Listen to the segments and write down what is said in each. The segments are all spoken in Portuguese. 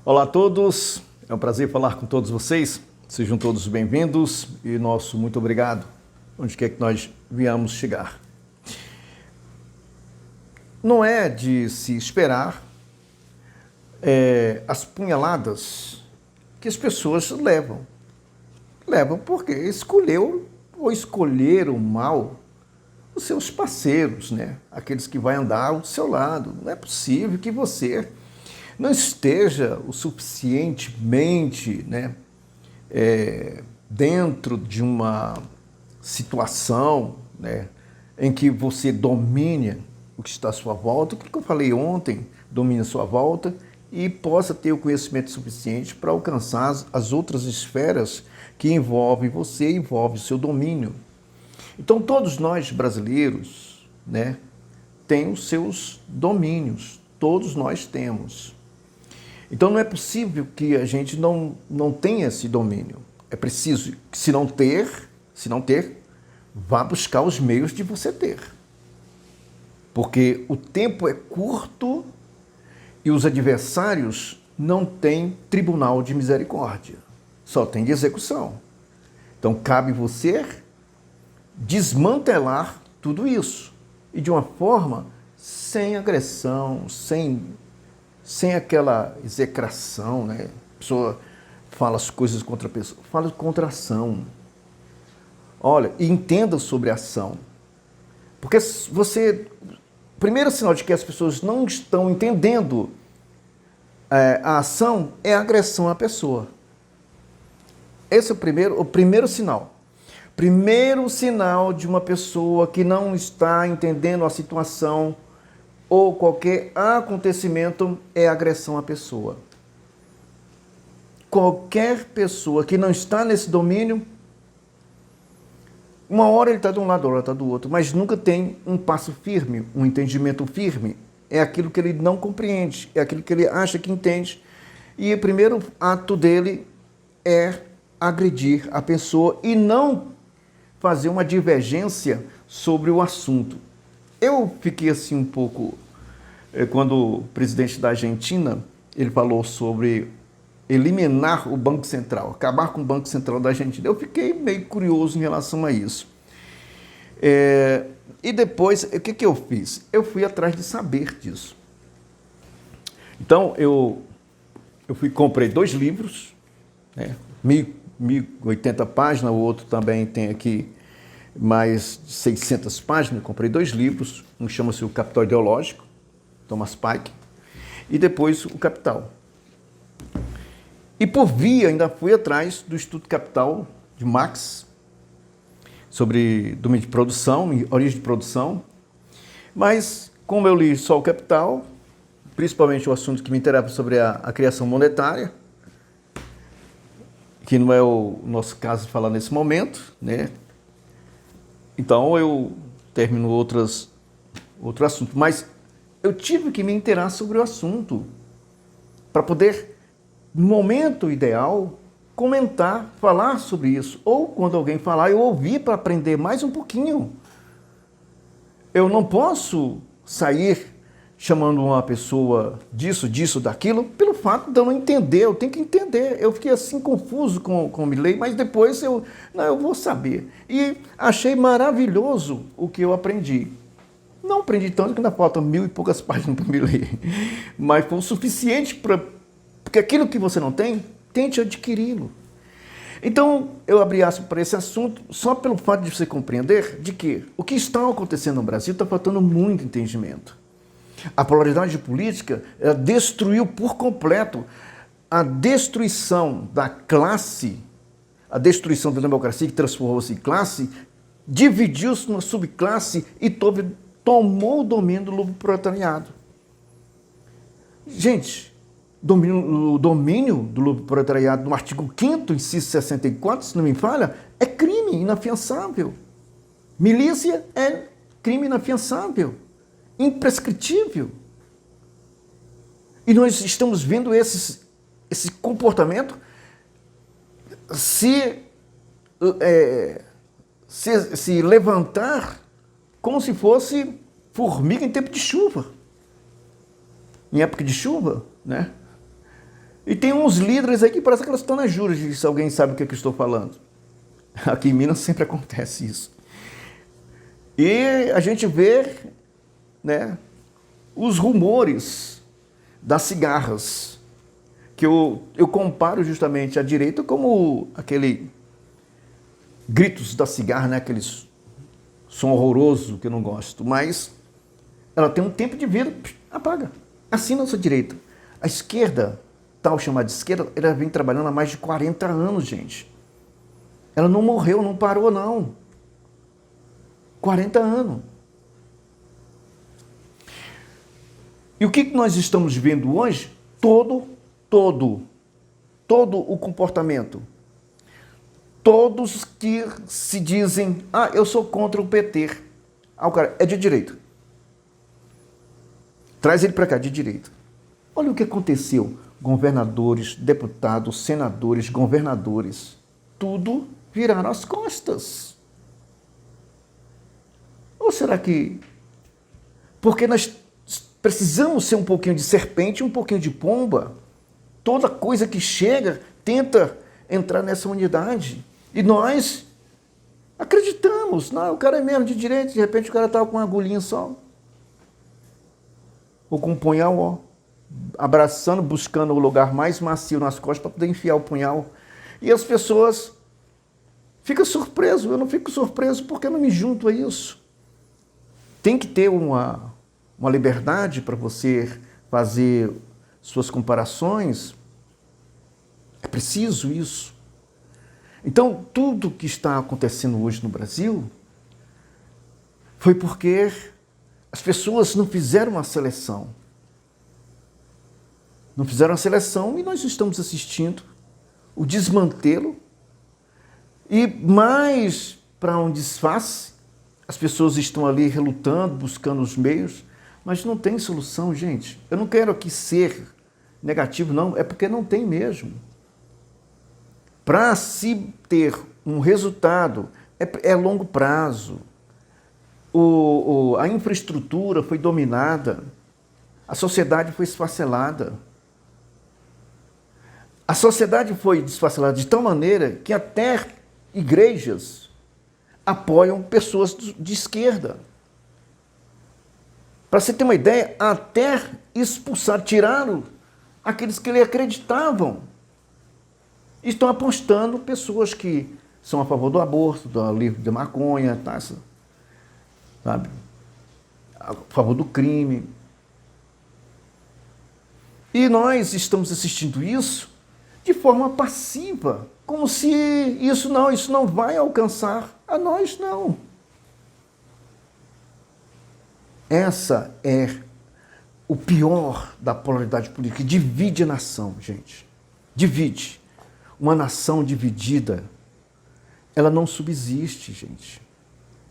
Olá a todos, é um prazer falar com todos vocês. Sejam todos bem-vindos e nosso muito obrigado, onde quer que nós viemos chegar. Não é de se esperar as punhaladas que as pessoas levam. Levam porque escolheu ou escolheram mal os seus parceiros, né? Aqueles que vão andar ao seu lado. Não é possível que você não esteja o suficientemente, né, dentro de uma situação, né, em que você domine o que está à sua volta, o que eu falei ontem, domine a sua volta e possa ter o conhecimento suficiente para alcançar as outras esferas que envolvem você, envolvem o seu domínio. Então todos nós brasileiros, né, têm os seus domínios, todos nós temos. Então não é possível que a gente não tenha esse domínio. É preciso que se não ter, vá buscar os meios de você ter. Porque o tempo é curto e os adversários não têm tribunal de misericórdia, só tem de execução. Então cabe você desmantelar tudo isso e de uma forma sem agressão, sem aquela execração, né? A pessoa fala as coisas contra a pessoa, fala contra a ação. Olha, e entenda sobre a ação. Porque o primeiro sinal de que as pessoas não estão entendendo a ação é a agressão à pessoa. Esse é o primeiro sinal. Primeiro sinal de uma pessoa que não está entendendo a situação ou qualquer acontecimento é agressão à pessoa. Qualquer pessoa que não está nesse domínio, uma hora ele está de um lado, outra hora está do outro, mas nunca tem um passo firme, um entendimento firme. É aquilo que ele não compreende, é aquilo que ele acha que entende. E o primeiro ato dele é agredir a pessoa e não fazer uma divergência sobre o assunto. Eu fiquei assim um pouco, quando o presidente da Argentina, ele falou sobre eliminar o Banco Central, acabar com o Banco Central da Argentina. Eu fiquei meio curioso em relação a isso. E depois, o que eu fiz? Eu fui atrás de saber disso. Então, eu comprei 2 livros, né, 1080 páginas, o outro também tem aqui mais de 600 páginas, eu comprei 2 livros, um chama-se O Capital Ideológico, Thomas Pike, e depois O Capital. E por via, ainda fui atrás do Estudo Capital de Marx, sobre domínio de produção, origem de produção, mas como eu li só o Capital, principalmente o assunto que me interessa sobre a criação monetária, que não é o nosso caso de falar nesse momento, né? Então eu termino outro assunto, mas eu tive que me inteirar sobre o assunto para poder, no momento ideal, comentar, falar sobre isso. Ou quando alguém falar, eu ouvir para aprender mais um pouquinho. Eu não posso sair chamando uma pessoa disso, daquilo, pelo fato de eu não entender. Eu tenho que entender. Eu fiquei assim confuso com o Milley, mas depois eu vou saber. E achei maravilhoso o que eu aprendi. Não aprendi tanto que ainda faltam 1000 e poucas páginas para me ler, mas foi o suficiente porque aquilo que você não tem, tente adquiri-lo. Então, eu abri aspas para esse assunto só pelo fato de você compreender de que o que está acontecendo no Brasil está faltando muito entendimento. A polaridade política destruiu por completo a destruição da classe, a destruição da democracia que transformou-se em classe, dividiu-se numa subclasse e tomou o domínio do lobo proletariado. Gente, o domínio do lobo proletariado no artigo 5º, inciso 64, se não me falha, é crime inafiançável. Milícia é crime inafiançável, imprescritível. E nós estamos vendo esse comportamento se levantar como se fosse formiga em tempo de chuva. Em época de chuva, né? E tem uns líderes aí que parecem aquelas tonajuras, se alguém sabe o que eu estou falando. Aqui em Minas sempre acontece isso. E a gente vê, né, os rumores das cigarras, que eu comparo justamente a direita como aquele gritos da cigarra, né, aquele som horroroso que eu não gosto, mas ela tem um tempo de vida, apaga. Assim nossa direita. A esquerda, tal chamada de esquerda, ela vem trabalhando há mais de 40 anos, gente. Ela não morreu, não parou, não. 40 anos. E o que nós estamos vendo hoje? Todo o comportamento. Todos que se dizem, eu sou contra o PT. O cara é de direita. Traz ele para cá, de direita. Olha o que aconteceu. Governadores, deputados, senadores, governadores, tudo viraram as costas. Ou será que... Porque nós precisamos ser um pouquinho de serpente, um pouquinho de pomba. Toda coisa que chega tenta entrar nessa unidade. E nós acreditamos. Não, o cara é mesmo de direita, de repente o cara estava com uma agulhinha só. Ou com um punhal, abraçando, buscando o lugar mais macio nas costas para poder enfiar o punhal. E as pessoas ficam surpresas. Eu não fico surpreso porque eu não me junto a isso. Tem que ter uma liberdade para você fazer suas comparações. É preciso isso. Então, tudo que está acontecendo hoje no Brasil foi porque as pessoas não fizeram uma seleção. Não fizeram a seleção e nós estamos assistindo o desmantelo. E mais para um disfarce, as pessoas estão ali relutando, buscando os meios, mas não tem solução, gente. Eu não quero aqui ser negativo, não, é porque não tem mesmo. Para se ter um resultado, é longo prazo. A infraestrutura foi dominada, a sociedade foi esfacelada. A sociedade foi desfacelada de tal maneira que até igrejas apoiam pessoas de esquerda. Para você ter uma ideia, até expulsar, tiraram aqueles que lhe acreditavam. Estão apostando pessoas que são a favor do aborto, do livre de maconha, tá? Sabe? A favor do crime. E nós estamos assistindo isso de forma passiva, como se isso não vai alcançar a nós, não. Essa é o pior da polaridade política. Divide a nação, gente. Divide. Uma nação dividida, ela não subsiste, gente.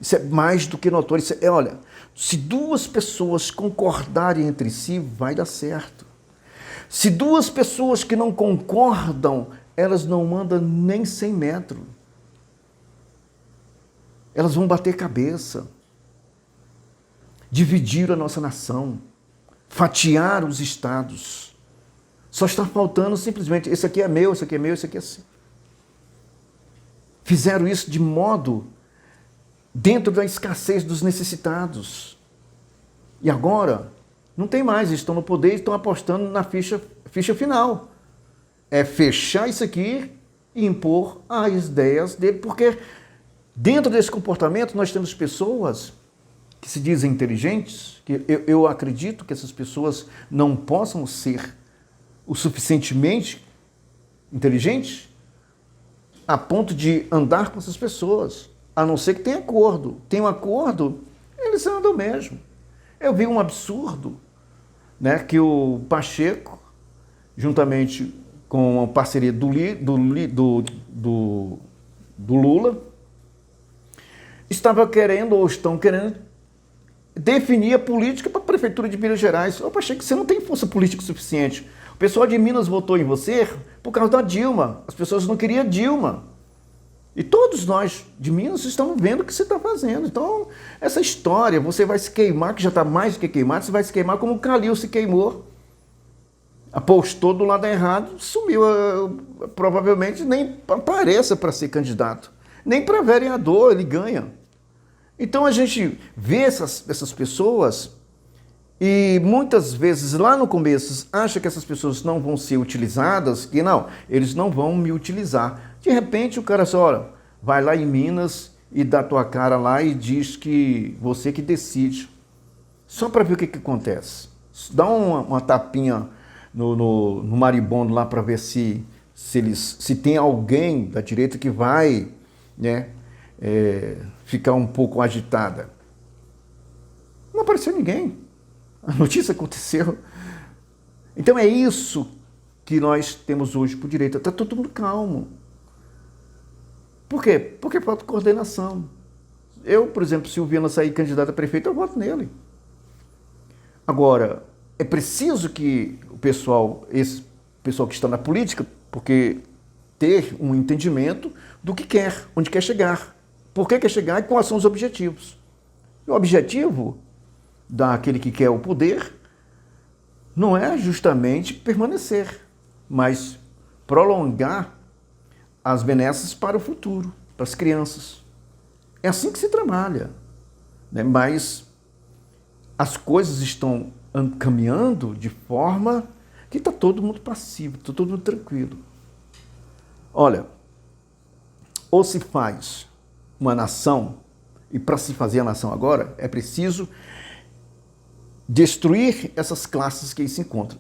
Isso é mais do que notório. Olha, se duas pessoas concordarem entre si, vai dar certo. Se duas pessoas que não concordam, elas não andam nem 100 metros. Elas vão bater cabeça. Dividir a nossa nação. Fatiar os estados. Só está faltando simplesmente, esse aqui é meu, esse aqui é meu, esse aqui é seu. Fizeram isso de modo dentro da escassez dos necessitados. E agora, não tem mais, estão no poder e estão apostando na ficha final. É fechar isso aqui e impor as ideias dele, porque dentro desse comportamento nós temos pessoas que se dizem inteligentes, que eu acredito que essas pessoas não possam ser o suficientemente inteligentes a ponto de andar com essas pessoas, a não ser que tenha acordo. Tem um acordo, eles andam mesmo. Eu vi um absurdo, né, que o Pacheco, juntamente com a parceria do Lula, estava querendo ou estão querendo definir a política para a prefeitura de Minas Gerais. Eu achei que você não tem força política suficiente. O pessoal de Minas votou em você por causa da Dilma. As pessoas não queriam Dilma. E todos nós de Minas estamos vendo o que você está fazendo. Então, essa história, você vai se queimar, que já está mais do que queimado, você vai se queimar como o Calil se queimou. apostou do lado errado, sumiu, provavelmente nem apareça para ser candidato, nem para vereador ele ganha. Então a gente vê essas pessoas e muitas vezes lá no começo acha que essas pessoas não vão ser utilizadas, que não, eles não vão me utilizar. De repente o cara só, olha, vai lá em Minas e dá tua cara lá e diz que você que decide. Só para ver o que acontece. Dá uma tapinha no maribondo lá para ver se tem alguém da direita que vai, né, ficar um pouco agitada. Não apareceu ninguém. A notícia aconteceu. Então é isso que nós temos hoje por direita. Está todo mundo calmo. Por quê? Porque falta coordenação. Eu, por exemplo, se o Viana sair candidato a prefeito, eu voto nele. Agora, é preciso que esse pessoal que está na política, porque ter um entendimento do que quer, onde quer chegar, por que quer chegar e quais são os objetivos. E o objetivo daquele que quer o poder não é justamente permanecer, mas prolongar as benesses para o futuro, para as crianças. É assim que se trabalha, né? Mas as coisas estão caminhando de forma que está todo mundo passivo, está todo mundo tranquilo. Olha, ou se faz uma nação, e para se fazer a nação agora, é preciso destruir essas classes que aí se encontram.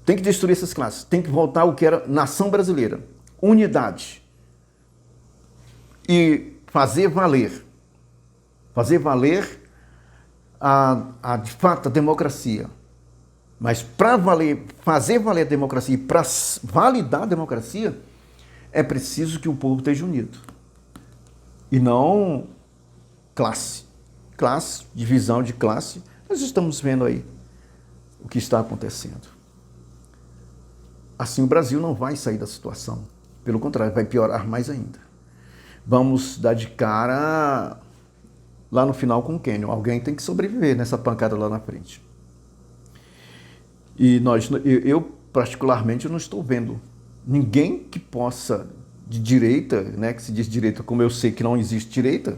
Tem que destruir essas classes, tem que voltar ao que era nação brasileira, unidade. E fazer valer de fato a democracia. Mas para fazer valer a democracia e para validar a democracia, é preciso que o povo esteja unido. E não classe, divisão de classe. Nós estamos vendo aí o que está acontecendo. Assim o Brasil não vai sair da situação. Pelo contrário, vai piorar mais ainda. Vamos dar de cara lá no final com o Canyon. Alguém tem que sobreviver nessa pancada lá na frente. E eu particularmente, não estou vendo ninguém que possa, de direita, né, que se diz direita, como eu sei que não existe direita,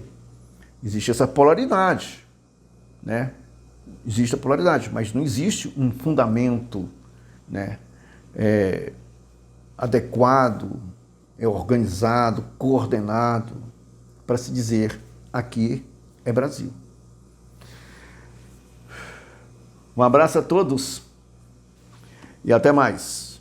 existe essa polaridade, né? Existe a polaridade, mas não existe um fundamento, né, adequado, organizado, coordenado, para se dizer aqui é Brasil. Um abraço a todos e até mais.